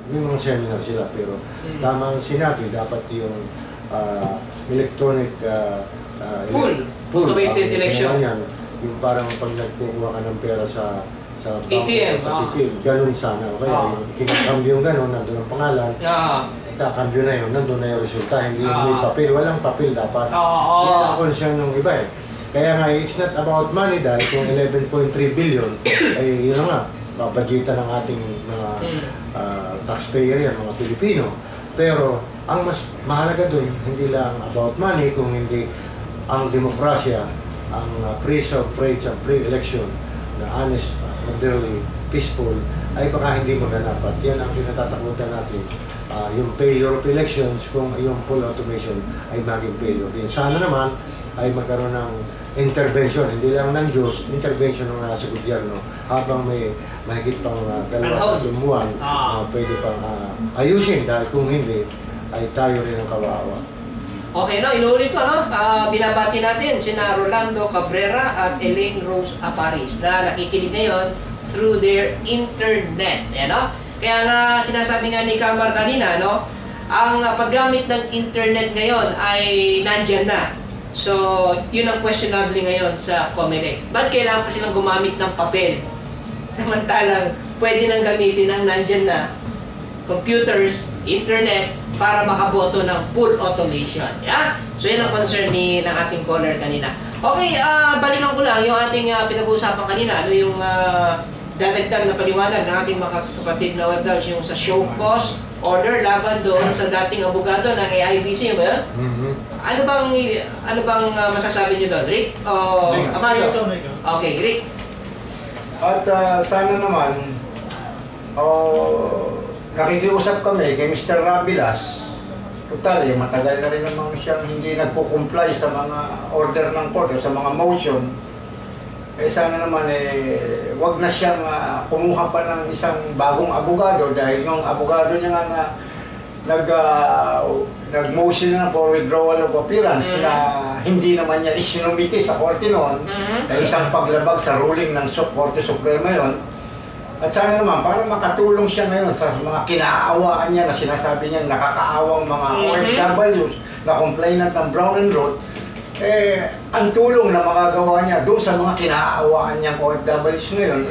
may mga seminar sila, pero tama ang sinabi, dapat yung electronic full automated election. Yung parang pag nagkukuha ka ng pera sa ATM, ganun sana. Kaya yung kinakambyo gano'n, nandun ang pangalan, kakambyo na yun, nandun na yung resulta, hindi may papel, walang papel dapat. Yan ang concern ng iba eh. Kaya nga, it's not about money dahil kung 11.3 billion, ay yun nga, babadgetan ng ating mga taxpayer yan, mga Pilipino. Pero ang mas mahalaga dun, hindi lang about money, kung hindi ang demokrasya, ang free election na honest, orderly, peaceful, ay baka hindi maganap. At yan ang pinatatakutan natin. Yung failure of elections, kung yung full automation ay maging failure din. Sana naman ay magkaroon ng intervention, hindi lang ng Diyos, intervention ng nasa gobyerno habang may mahigit pang 2-3 buwan, pwede pang ayusin dahil kung hindi, ay tayo rin ang kawawa. Okay, no, inuulit ko, no? Binabati natin sina Rolando Cabrera at Elaine Rose Aparis na nakikinig ngayon through their internet. No? Kaya nga sinasabi nga ni Kamar kanina, no? Ang paggamit ng internet ngayon ay nandyan na. So, yun ang questionable ngayon sa COMELEC. Ba't kailangan pa silang gumamit ng papel? Samantalang pwede nang gamitin ang nandyan na computers, internet, para makaboto ng full automation. Yeah? So, yun ang concern ng ating caller kanina. Okay, balikan ko lang yung ating pinag-uusapan kanina. Ano yung dadagdag na paliwanag ng ating mga kapatid na webdogs, yung sa show cause order laban doon sa dating abogado ng AIDC, ba yun? Ano bang masasabi niyo doon, Rick? O Amado? Okay, Rick. At sana naman, nakikiusap kami kay Mr. Rabilas. Total, matagal na rin naman siyang hindi nagko-comply sa mga order ng court o sa mga motion. Sana naman wag na siyang kumuha pa ng isang bagong abogado dahil yung abogado niya nga na nag-motion na for withdrawal of appearance na hindi naman niya isinumiti sa korte noon na isang paglabag sa ruling ng Korte Suprema yon. At sana naman, para makatulong siya ngayon sa mga kinaawaan niya na sinasabi niya nakakaawang mga OFWs na complainant ng Brown and Root, ang tulong na makagawa niya doon sa mga kinaawaan niyang OFWs ngayon,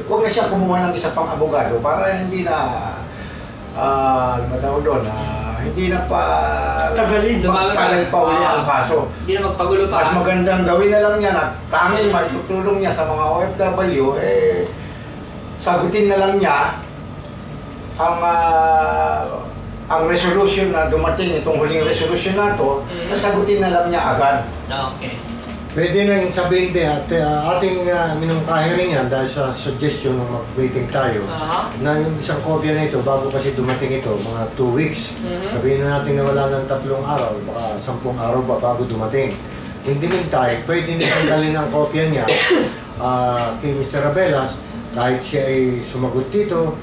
huwag na siya kumuha ng isa pang abogado para hindi na, hindi na pa tagal pa uli ang kaso. Hindi na magpagulo pa. Mas magandang gawin na lang niya na tanging matutulong niya sa mga OFW, sagutin na lang niya ang resolution na dumating, itong huling resolution na ito, nasagutin na lang niya agad. Okay. Pwede nang sabihin din at ating minungkahi rin yan dahil sa suggestion ng mag-meeting tayo na yung isang kopya na ito, bago kasi dumating ito, mga 2 weeks, sabihin na natin na wala ng 3 araw, baka 10 araw pa bago dumating. Hindi din tayo, pwede nang dalhin ang kopya niya kay Mr. Rabelas, kahit siya ay sumagot dito,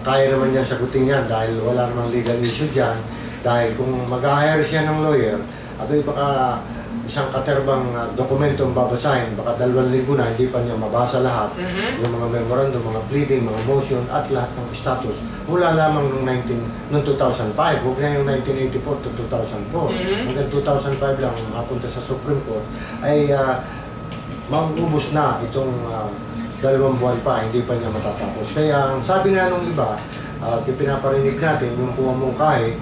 kaya naman niya sagutin yan dahil wala namang legal issue dyan. Dahil kung mag-hire siya ng lawyer, at baka isang katerbang dokumento ang babasahin, baka 2 linggo na, hindi pa niya mabasa lahat. Yung mga memorandum, mga pleading, mga motion, at lahat ng status. Mula lamang noong 2005, huwag na yung 1984 to 2004. Hanggang 2005 lang mapunta sa Supreme Court, ay mauubos na itong 2 buwan pa, hindi pa niya matatapos. Kaya ang sabi nga nung iba, pinaparinig natin yung pumamungkahi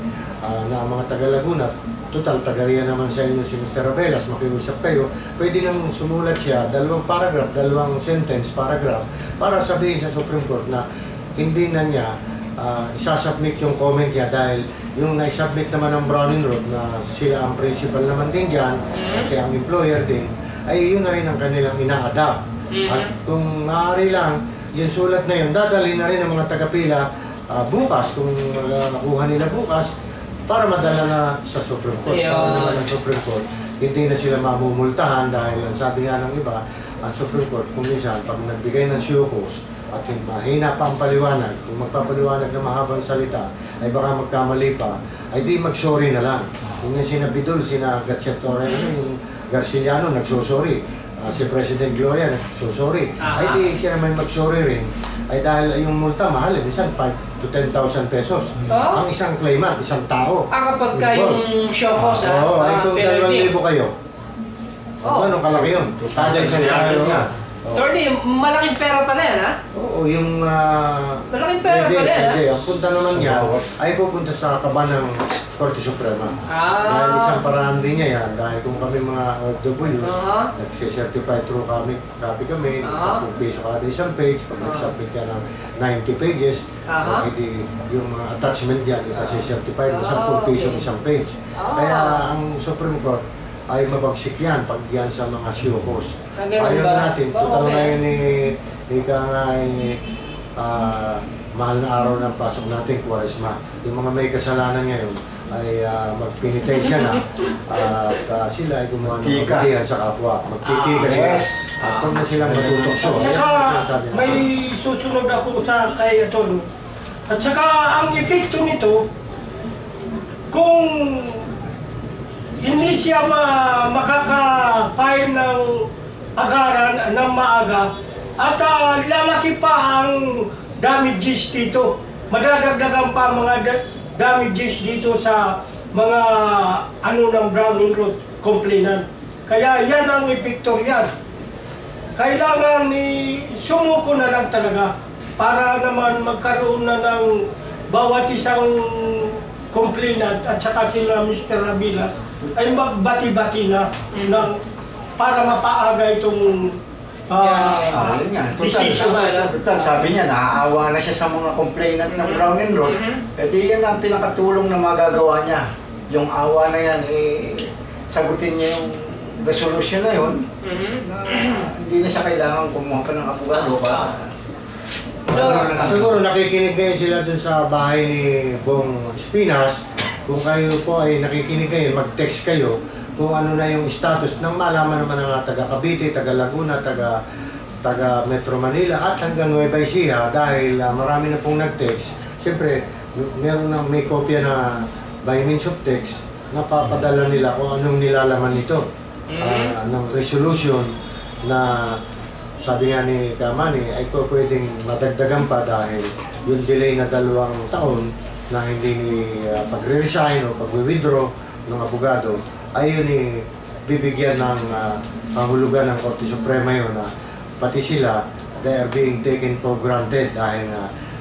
na mga taga-Laguna, total, tagariya naman sa inyo si Mr. Rabelas, makiusap kayo, pwede nang sumulat siya, 2 paragraph, 2 sentence, paragraph, para sabihin sa Supreme Court na hindi na niya isasubmit yung comment niya dahil yung na-submit naman ng Brown and Root na sila ang principal naman din dyan, kasi ang employer din, ay yun na rin ang kanilang ina-adapt. At kung maaari lang, yung sulat na yun, dadalhin na rin ng mga taga-pila bukas, kung nakuha nila bukas, para madala na sa Supreme Court. Para naman ng Supreme Court, hindi na sila mamumultahan dahil sabi nga ng iba, ang Supreme Court, kung minsan, pag nagbigay ng show cause at mahina pa ang paliwanag, kung magpapaliwanag na mahabang salita, ay baka magkamali pa, ay di mag-sorry na lang. Yung sina Bidol, sina Gatchetore, yung Garciliano, nagsosorry. Si President Gloria, nagsosorry. Ay di siya naman mag-sorry rin. Ay dahil yung multa mahal, minsan 5 to 10,000 pesos. Oh? Ang isang claimant, isang tao. Kapag ka yung show cause, Oo, ay kung penalty. 2,000 kayo. Anong kalaki yun? Kada isang tao na. Attorney, malaking pera pala yan, ha? Oo, yung... malaking pera pala yan, ha? Ang punta naman niya ay pupunta sa kaban ng Korte Suprema. Dahil isang paraan din niya yan, dahil kung kami mga OFW, nagsicertify through copy kami, 10 peso kada isang page, pag nagsubmit ka ng 90 pages, hindi yung mga attachment dyan, ipasicertify mo 10 peso isang page. Kaya ang Supreme Court ay mabagsik yan pag yan sa mga siyokos. Ayaw na natin, total ngayon ika nga ay mahal na araw ng pasok natin, Quaresma. Yung mga may kasalanan ngayon ay magpinitensya na at sila ay gumawa ng magkatihan sa kapwa. Magtitika sila at pag na silang matutokso. At saka may susunod ako sa kay Atty. At saka ang epekto nito, kung hindi siya makaka-file ng agaran ng maaga at lalaki pa ang damages dito. Madadagdagan pa mga damages dito sa mga ng Browning Road complainant. Kaya yan ang epekto yan. Kailangan sumuko na lang talaga para naman magkaroon na ng bawat isang complainant at saka sila Mr. Rabilas ay magbati-bati na ng, para mapaaga itong decision. Sabi niya, naaawa na siya sa mga complainant ng Browning Road. Kasi yan ang pinakatulong na magagawa niya. Yung awa na yan, sagutin niya yung resolution na yun. Hindi na siya kailangan kumuha pa ng abogado pa. Siguro nakikinig kayo sila dun sa bahay ni Bong Espinas. Kung kayo po ay nakikinig kayo, mag-text kayo kung ano na yung status ng malaman naman ng taga Cavite, taga Laguna, taga Metro Manila at hanggang Nueva Ecija dahil marami na pong nag-text. Siyempre, may kopya na by means of text na papadala nila kung anong nilalaman nito ng resolution na sabi nga ni Kamani, ay po pwedeng madagdagan pa dahil yung delay na 2 taon na hindi pagre-resign o pag-withdraw ng abogado, ay yun bibigyan ng kahulugan ng Korte Suprema yun na pati sila, they are being taken for granted dahil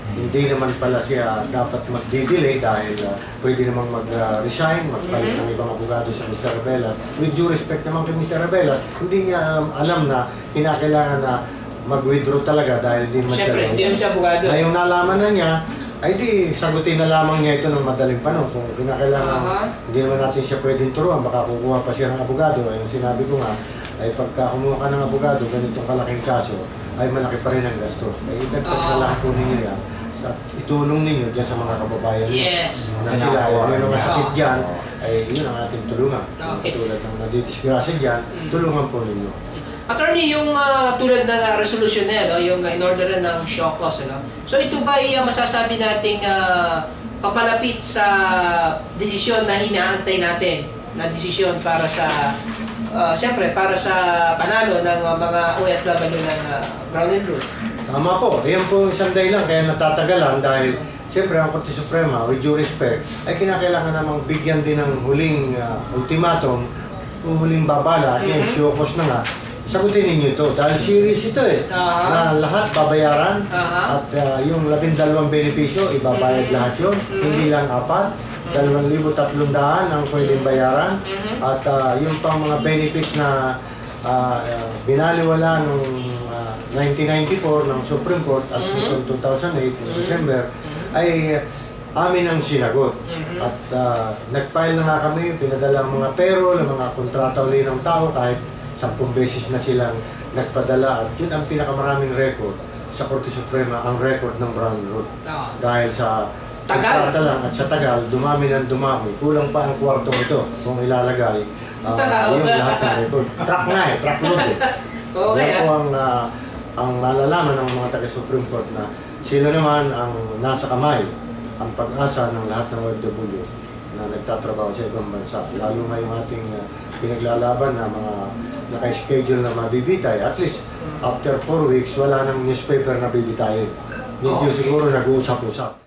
hindi naman pala siya dapat mag-delay dahil pwede namang mag-resign, magpalit ng ibang abogado sa Mr. Rabelas. With due respect naman kay Mr. Rabelas, hindi niya alam na kinakailangan na mag-withdraw talaga dahil hindi naman siya hindi naman siya abogado. Ngayong nalaman na niya, ay di sagutin na lamang niya ito ng madaling panahon. Kung kinakailangan, hindi naman natin siya pwedeng turuan, baka kukuha pa siya ng abogado. Ay yung sinabi ko nga, ay pagka kumuha ka ng abogado, ganitong kalaking kaso, ay malaki pa rin ang gastos. Ay idagdag sa lahat po ninyo yan. Itulong ninyo dyan sa mga kababayan na sila, may mga sakit dyan, ay yun ang ating tulungan. Tulad ng nadidisgrasya dyan, tulungan po ninyo. Attorney, yung tulad na resolution na yan, yung in-order ng show cause, so ito ba ay masasabi nating papalapit sa desisyon na hinaantay natin, na desisyon para sa, siyempre, para sa panalo ng mga OFW ng Browning Road? Tama po. Ayan po isang dahilan kaya natatagalan dahil siyempre ang Korte Suprema, with due respect, ay kinakailangan namang bigyan din ng huling ultimatum o huling babala. Yan, siyokos na nga. Sagutin ninyo ito dahil serious ito na lahat babayaran at yung 12 benepisyo, ibabayad lahat yun. Hindi lang 4, 2,300 ang pwedeng bayaran at yung pang mga benefits na binaliwala nung 1994 ng Supreme Court at 2008 ng December ay amin ang sinagot. At nag-file na nga kami, pinadala ang mga payroll, ang mga kontrata uli ng tao kahit 10 beses na silang nagpadala at yun ang pinakamaraming record sa Korte Suprema, ang record ng Browning Road. Dahil sa kontrata lang at sa tagal, dumami ng dumami. Kulang pa ang kwartong ito kung ilalagay yung lahat ng record. Track na track load Yan po ang malalaman ng mga taga-Supreme Court na sila naman ang nasa kamay, ang pag-asa ng lahat ng OFW na nagtatrabaho sa ibang bansa. Lalo nga yung ating pinaglalaban na mga naka-schedule na mabibitay. At least, after 4 weeks, wala nang newspaper na bibitayin. Medyo siguro nag-uusap-usap.